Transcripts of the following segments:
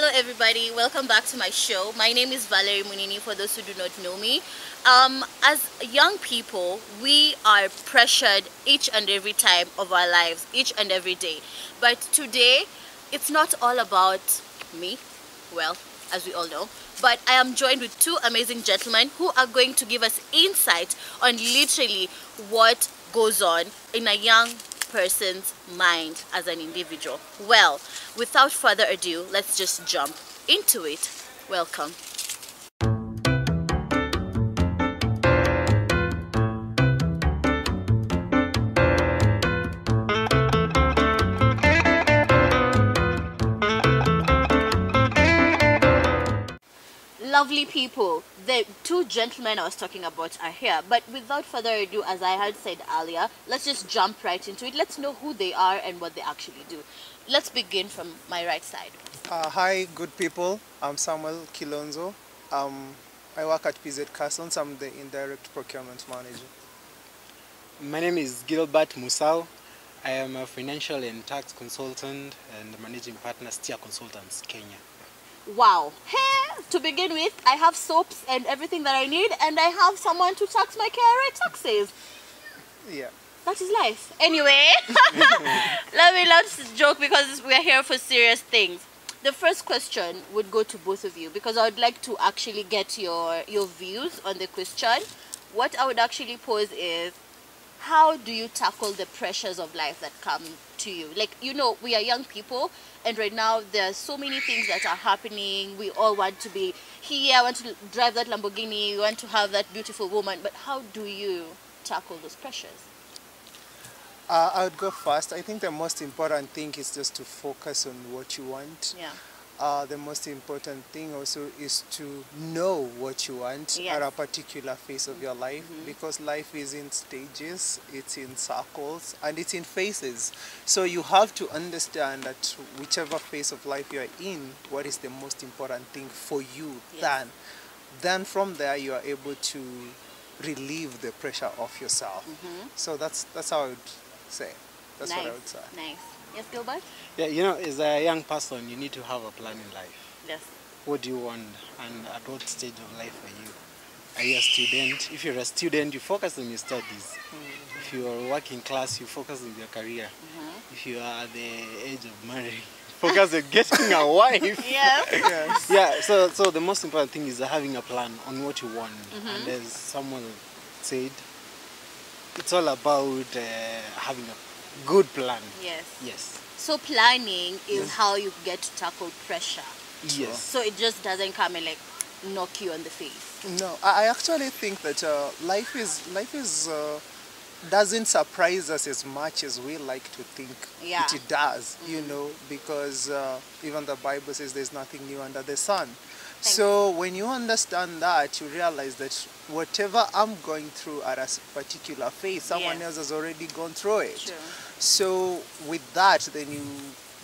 Hello everybody, welcome back to my show. My name is Valerie Munini for those who do not know me. As young people, we are pressured each and every time of our lives, each and every day. But today, it's not all about me, well, as we all know, but I am joined with two amazing gentlemen who are going to give us insight on literally what goes on in a young person's mind as an individual. Well, without further ado, let's just jump into it. Welcome. Lovely people, the two gentlemen I was talking about are here, but without further ado, as I had said earlier, let's just jump right into it. Let's know who they are and what they actually do. Let's begin from my right side. Hi, good people. I'm Samuel Kilonzo. I work at PZ Customs. I'm the indirect procurement manager. My name is Gilbert Musau. I am a financial and tax consultant and managing partner, Steer Consultants, Kenya. Wow. Hey, to begin with, I have soaps and everything that I need, and I have someone to tax my KRA taxes. Yeah. That is life. Anyway, let me not joke because we are here for serious things. The first question would go to both of you because I would like to actually get your views on the question. What I would actually pose is, how do you tackle the pressures of life that come to you? Like, you know, we are young people, and right now there are so many things that are happening. We all want to be here, I want to drive that Lamborghini, we want to have that beautiful woman, but how do you tackle those pressures? I would go first. I think the most important thing is just to focus on what you want. Yeah. The most important thing also is to know what you want Yes. at a particular phase of your life, because life is in stages, it's in circles, and it's in phases. So you have to understand that whichever phase of life you are in, what is the most important thing for you. Yes. Then from there you are able to relieve the pressure off yourself. So that's how I would say. That's Nice. what I would say. Nice. Yes, Gilbert? Yeah, you know, as a young person, you need to have a plan in life. Yes. What do you want and at what stage of life are you? Are you a student? If you're a student, you focus on your studies. If you are working class, you focus on your career. If you are at the age of marriage, focus on getting a wife. Yes. Yes. Yeah, so the most important thing is having a plan on what you want. And as someone said, it's all about having a good plan. Yes. Yes. So planning is how you get to tackle pressure. Yes. So it just doesn't come and like knock you on the face. No, I actually think that life is doesn't surprise us as much as we like to think Yeah. it does, you know, because even the Bible says there's nothing new under the sun. So when you understand that, you realize that whatever I'm going through at a particular phase, someone Yes. else has already gone through it. True. So with that, then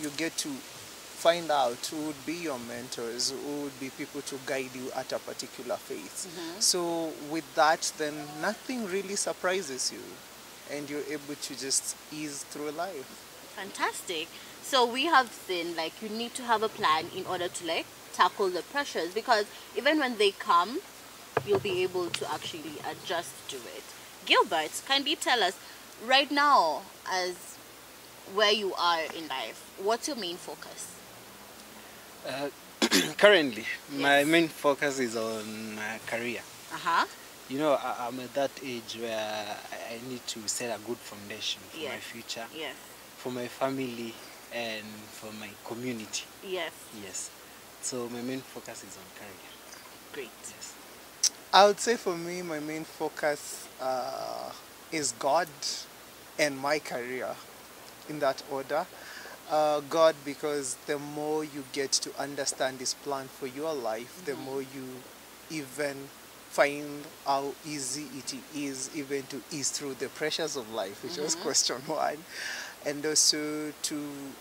you get to find out who would be your mentors, who would be people to guide you at a particular phase. So with that, then nothing really surprises you, and you're able to just ease through life. Fantastic. So we have seen like you need to have a plan in order to like tackle the pressures, because even when they come, you'll be able to actually adjust to it. Gilbert, kindly tell us right now, as where you are in life, what's your main focus? Currently, my Yes. main focus is on career. You know, I'm at that age where I need to set a good foundation for my Yes. future, Yes. for my family, and for my community. Yes. Yes. So my main focus is on career. Great. Yes. I would say for me, my main focus is God and my career, in that order. God, because the more you get to understand His plan for your life, the more you even find how easy it is even to ease through the pressures of life, which was question one. And also to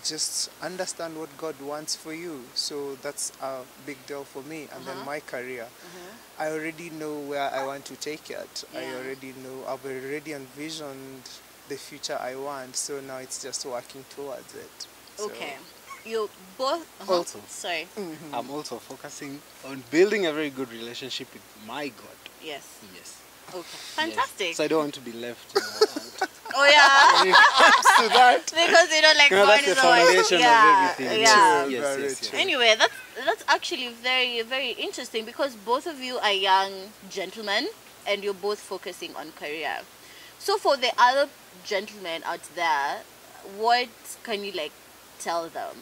just understand what God wants for you. So that's a big deal for me. And then my career, I already know where I want to take it. Yeah. I've already envisioned the future I want. So now it's just working towards it. So, Okay. you both Also. sorry. I'm also focusing on building a very good relationship with my God. Yes. Yes. Okay. Yes. Fantastic. So I don't want to be left out. Oh yeah. When it comes to that. Because you know, like That's God the is always- foundation yeah, of everything. Yeah. True, Yes, very yes, yes. true. Anyway, that's actually very, very interesting because both of you are young gentlemen and you're both focusing on career. So for the other gentlemen out there, what can you like tell them?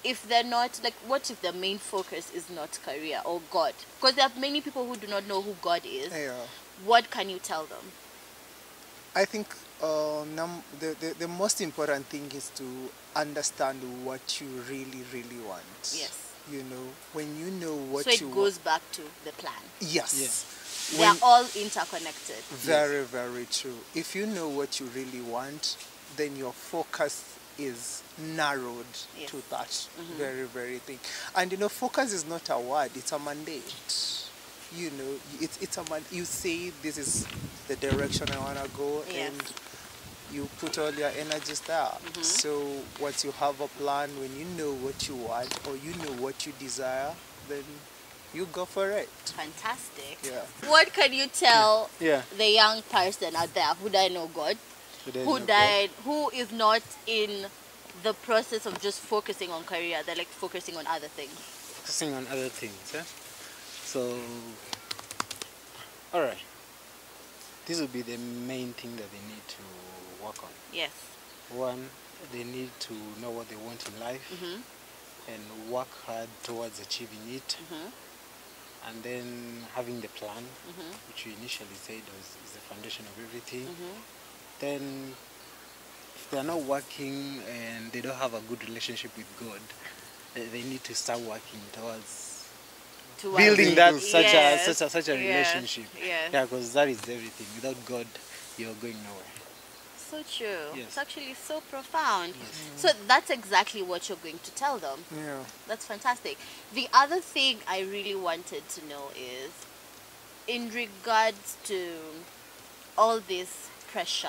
If they're not like, what if their main focus is not career or God? Because there are many people who do not know who God is. Yeah. What can you tell them? I think the most important thing is to understand what you really, really want. Yes. You know, when you know what So it you goes back to the plan. Yes. They are all interconnected. Very, very true. If you know what you really want, then your focus is narrowed Yes. to that very, very thing. And you know, focus is not a word; it's a mandate. You know, it's a you say this is the direction I want to go, Yes. and you put all your energies there. So once you have a plan, when you know what you want or you know what you desire, then you go for it. Fantastic. Yeah. What can you tell Yeah. the young person out there who doesn't know God, who is not in the process of just focusing on career, they're like focusing on other things? Focusing on other things. Yeah? So, all right. This will be the main thing that they need to work on. Yes. One, they need to know what they want in life and work hard towards achieving it. And then having the plan, which you initially said is the foundation of everything. Then if they're not working and they don't have a good relationship with God, they need to start working towards building that such a relationship. Yes. Yeah, because that is everything. Without God, you're going nowhere. So true. Yes. It's actually so profound. Yes. So that's exactly what you're going to tell them. Yeah. That's fantastic. The other thing I really wanted to know is, in regards to all this pressure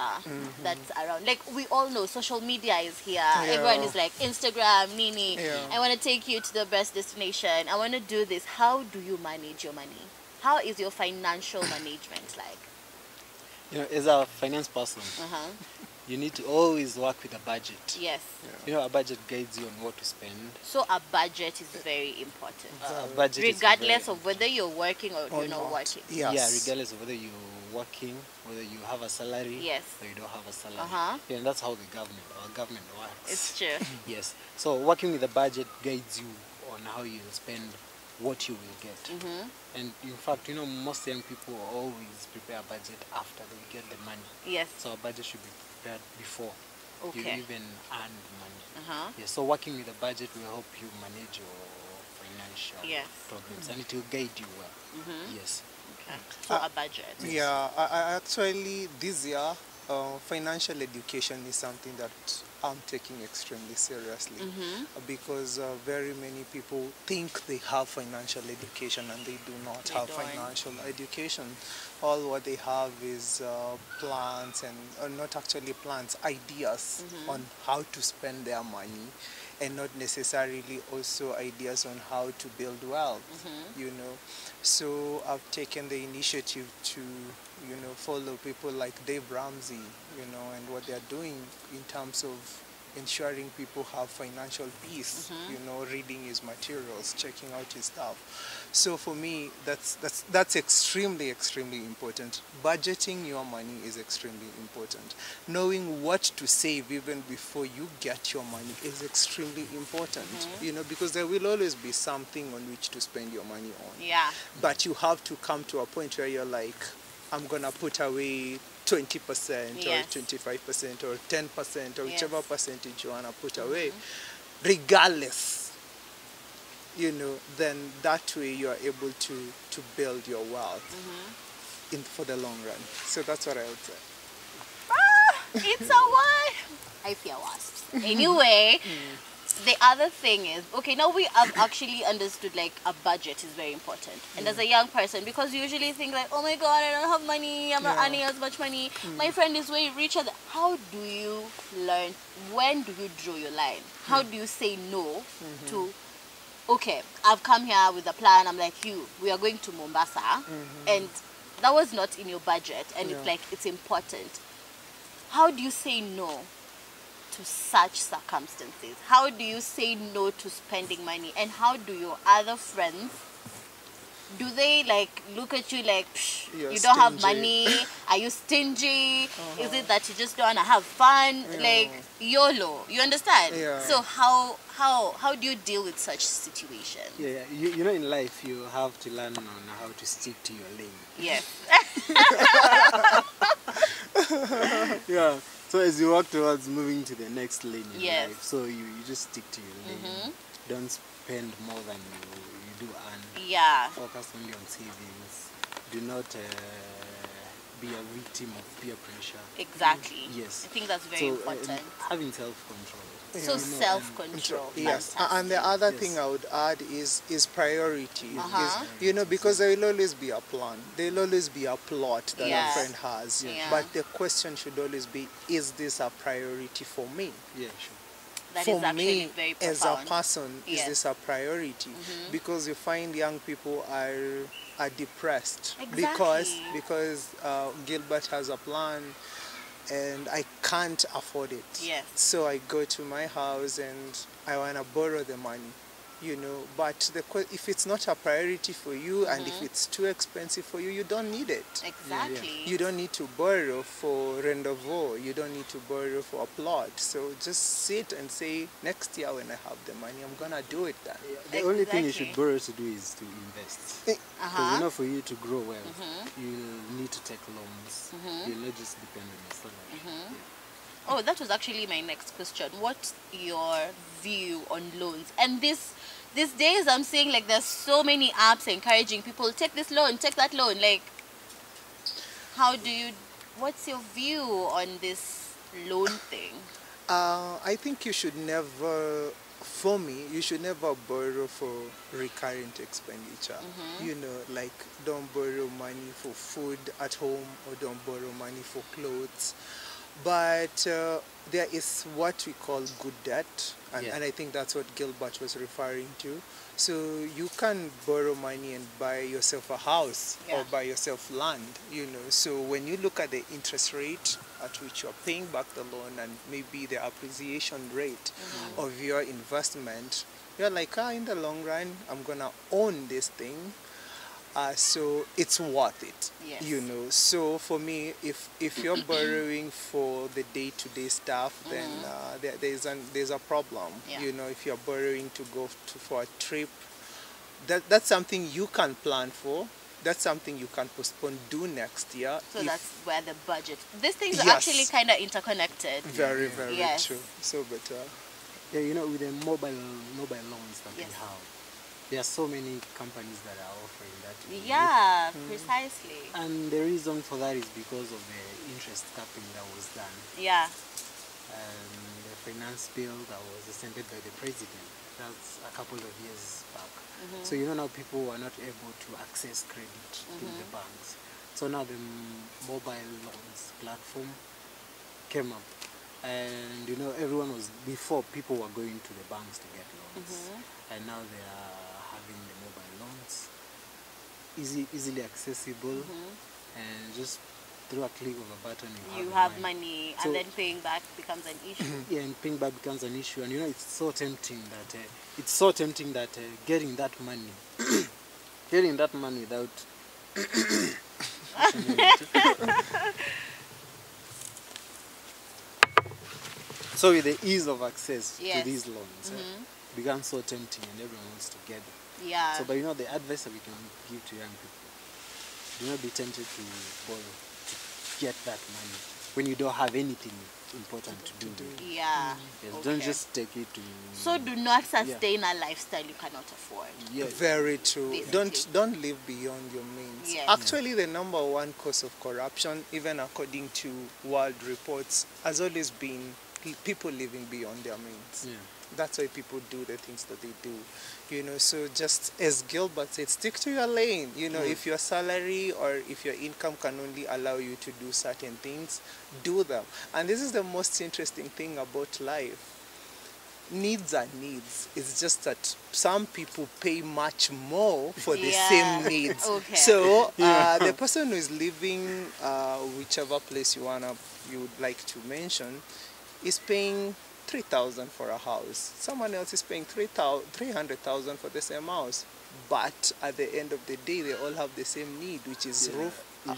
that's around, like we all know social media is here. Everyone is like, Instagram, Nini, Yeah. I want to take you to the best destination. I want to do this. How do you manage your money? How is your financial management like? You know, as a finance person, Uh-huh. you need to always work with a budget. Yes. You know, a budget guides you on what to spend. So a budget is very important. A budget is Regardless very of whether you're working or you're not working. Yes. Yeah, regardless of whether you're working, whether you have a salary, Yes. or you don't have a salary. Uh-huh. Yeah, and that's how our government works. It's true. Yes. So working with a budget guides you on how you spend what you will get. And in fact, you know, most young people always prepare a budget after they get the money. Yes. So a budget should be prepared before you Okay. even earn the money. Uh-huh. Yes. So working with a budget will help you manage your financial Yes. problems, and it will guide you well. Yes. Okay. So a budget. Yeah, I actually this year, financial education is something that I'm taking extremely seriously because very many people think they have financial education and they do not They have don't. financial education. All what they have is plans and not actually plans, ideas on how to spend their money, and not necessarily also ideas on how to build wealth, you know. So I've taken the initiative to, you know, follow people like Dave Ramsey, you know, and what they're doing in terms of ensuring people have financial peace, you know, reading his materials, checking out his stuff. So for me, that's extremely, extremely important. Budgeting your money is extremely important. Knowing what to save even before you get your money is extremely important, you know, because there will always be something on which to spend your money on. Yeah. But you have to come to a point where you're like, I'm going to put away 20% Yes. or 25% or 10% or Yes. whichever percentage you want to put away, regardless, you know, then that way you are able to build your wealth for the long run. So that's what I would say. It's a what? I fear wasps. Anyway, the other thing is, okay, now we have actually understood like a budget is very important. And as a young person, because you usually think like, oh my God, I don't have money, I'm not Yeah. earning as much money, my friend is way richer. How do you learn? When do you draw your line? How do you say no to, okay, I've come here with a plan, I'm like, we are going to Mombasa, and that was not in your budget, and it's Yeah. like, it's important. How do you say no to such circumstances? How do you say no to spending money? And how do your other friends, do they like look at you like, "Psh, You're you don't have stingy." money? Are you stingy? Is it that you just don't want to have fun? Like YOLO, you understand? Yeah. So how do you deal with such situations? Yeah, you know, in life you have to learn on how to stick to your lane. Yes. Yeah. So as you work towards moving to the next lane in Yes. life, so you just stick to your lane. Don't spend more than you do earn. Yeah. Focus only on savings. Do not be a victim of peer pressure. Exactly. Yes. I think that's very So important. having self-control. So self-control. Yes, Fantastic. and the other Yes. thing I would add is priority. Uh-huh. Because there will always be a plan. There will always be a plot that Yeah. a friend has. Yeah. But the question should always be, is this a priority for me? Yeah, sure. That For is actually me, very as a profound. person, Yes. is this a priority? Because you find young people are depressed Exactly. because Gilbert has a plan and I can't afford it. Yes. So I go to my house and I want to borrow the money, But if it's not a priority for you and if it's too expensive for you, you don't need it. Exactly. You don't need to borrow for rendezvous. You don't need to borrow for a plot. So just sit and say, next year when I have the money, I'm going to do it then. The only thing you Exactly. should borrow to do is to invest. Because for you to grow well, you'll need to take loans. You'll not just depend on your salary. Oh, that was actually my next question. What's your view on loans? And these days I'm seeing like there's so many apps encouraging people, take this loan, take that loan. Like, what's your view on this loan thing? I think you should never borrow for recurrent expenditure. Like don't borrow money for food at home or don't borrow money for clothes. But there is what we call good debt, and I think that's what Gilbert was referring to. So you can borrow money and buy yourself a house or buy yourself land, So when you look at the interest rate at which you're paying back the loan and maybe the appreciation rate of your investment, you're like, in the long run, I'm going to own this thing. So it's worth it, Yes. So for me, if you're borrowing for the day-to-day stuff, then there's a problem. Yeah. If you're borrowing to go for a trip, that's something you can plan for. That's something you can postpone, do next year. So that's where the budget. These things are Yes. actually kind of interconnected. Very, very Yes. true. So better. Yeah, with the mobile loans that Yes. we have, there are so many companies that are offering that. Yeah, precisely. And the reason for that is because of the interest capping that was done. Yeah. And the finance bill that was extended by the president. That's a couple of years back. So now people are not able to access credit through the banks. So now the mobile loans platform came up. And before people were going to the banks to get loans. And now they are having the mobile loans easily accessible, and just through a click of a button You have money, So- and then paying back becomes an issue. Yeah, and paying back becomes an issue, and it's so tempting that getting that money without so with the ease of access Yes. to these loans, becomes so tempting, and everyone wants to get them. Yeah. So, but the advice that we can give to young people: do not be tempted to borrow to get that money when you don't have anything important to do. Yeah. Yes, Okay. don't just take it to. So do not sustain a lifestyle you cannot afford. Yes. Very true. Basically. Don't live beyond your means. Yes. Actually, the number one cause of corruption, even according to world reports, has always been people living beyond their means. Yeah. That's why people do the things that they do. So just as Gilbert said, stick to your lane. If your salary or if your income can only allow you to do certain things, do them. And this is the most interesting thing about life. Needs are needs. It's just that some people pay much more for the same needs. Okay. So the person who is living whichever place you would like to mention is paying 3,000 for a house. Someone else is paying 300,000 for the same house. But at the end of the day, they all have the same need, which is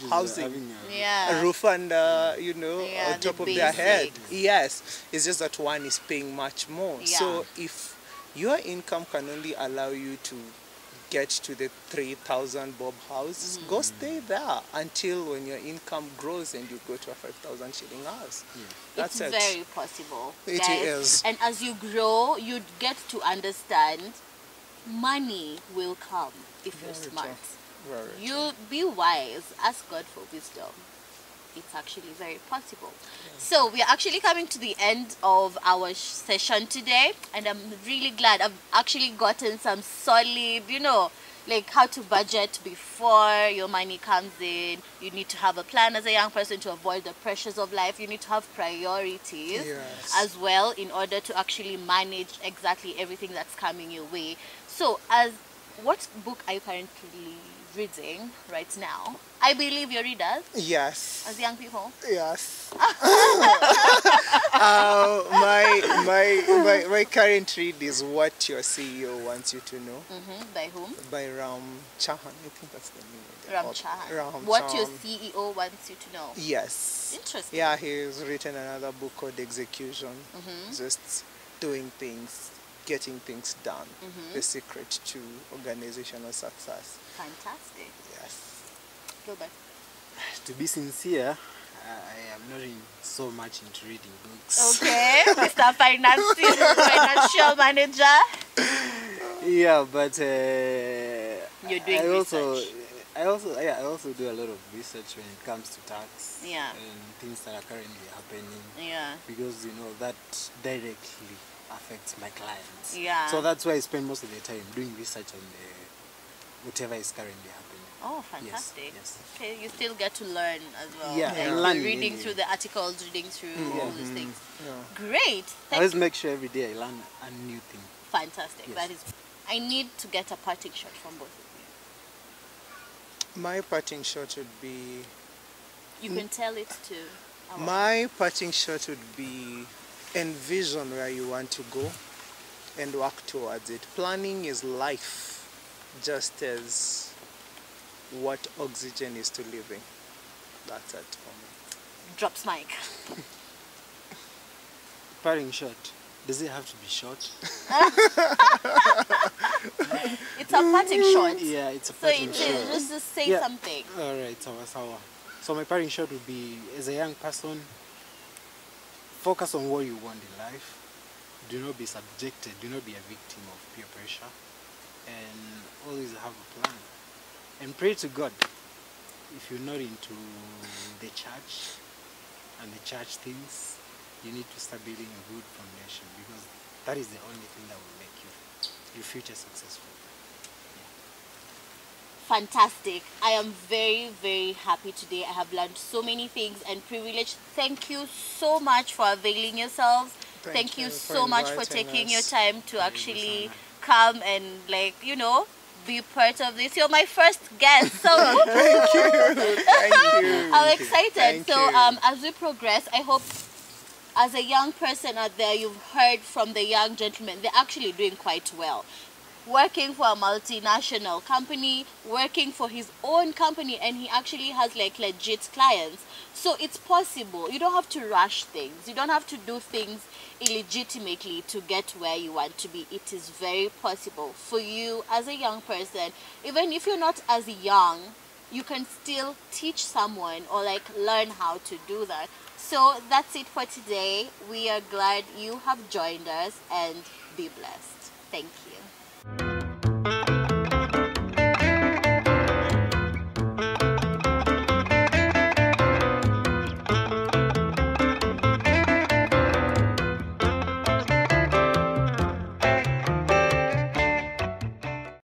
housing, a roof and on top of their head. Yes, it's just that one is paying much more. So if your income can only allow you to get to the 3,000 bob house, go stay there until when your income grows and you go to a 5,000 shilling house. That's it's very possible. It guys. is. And as you grow, you get to understand money will come if you're smart. You be wise, ask God for wisdom. It's actually very possible. So we are actually coming to the end of our session today, and I'm really glad I've actually gotten some solid, like how to budget before your money comes in. You need to have a plan as a young person to avoid the pressures of life. You need to have priorities as well in order to actually manage exactly everything that's coming your way. So what book are you currently reading right now? I believe you're readers. Yes. As young people. Yes. my current read is What Your CEO Wants You to Know. By whom? By Ram Chahan. I think that's the name of the Ram author. Chahan. What Your CEO Wants You to Know. Yes. Interesting. Yeah, he's written another book called Execution. Just doing things, getting things done. The secret to organizational success. Fantastic. Yes. Gilbert. To be sincere, I am not so much into reading books. Okay, Mr. Financial Manager. Yeah, but you're doing research. I also do a lot of research when it comes to tax and things that are currently happening. Yeah. Because that directly affects my clients. Yeah. So that's why I spend most of the time doing research on whatever is currently happening. Oh, fantastic. Yes. Okay, you still get to learn as well. Yeah, like reading through the articles, reading through all these things. Great. I always make sure every day I learn a new thing. Fantastic. Yes. That is. I need to get a parting shot from both of you. My parting shot would be... You can tell it to our... My parting shot would be envision where you want to go and work towards it. Planning is life, just as what oxygen is to living. That's it for me. Drops mic. Parting shot. Does it have to be short? It's a parting shot. Yeah, it's a parting shot. So just say something. Alright, so my parting shot would be, as a young person, focus on what you want in life. Do not be subjected, do not be a victim of peer pressure. And always have a plan. And pray to God. If you're not into the church and the church things, you need to start building a good foundation, because that is the only thing that will make your future successful. Fantastic. I am very, very happy today. I have learned so many things and privileged. Thank you so much for availing yourselves. Thank you so much for taking your time to actually come and be part of this. You're my first guest, so thank you. I'm excited. As we progress, I hope as a young person out there, you've heard from the young gentlemen. They're actually doing quite well. Working for a multinational company, working for his own company, and he actually has legit clients. So it's possible. You don't have to rush things. You don't have to do things illegitimately to get where you want to be. It is very possible for you as a young person. Even if you're not as young, you can still teach someone or learn how to do that. So that's it for today. We are glad you have joined us, and be blessed. Thank you.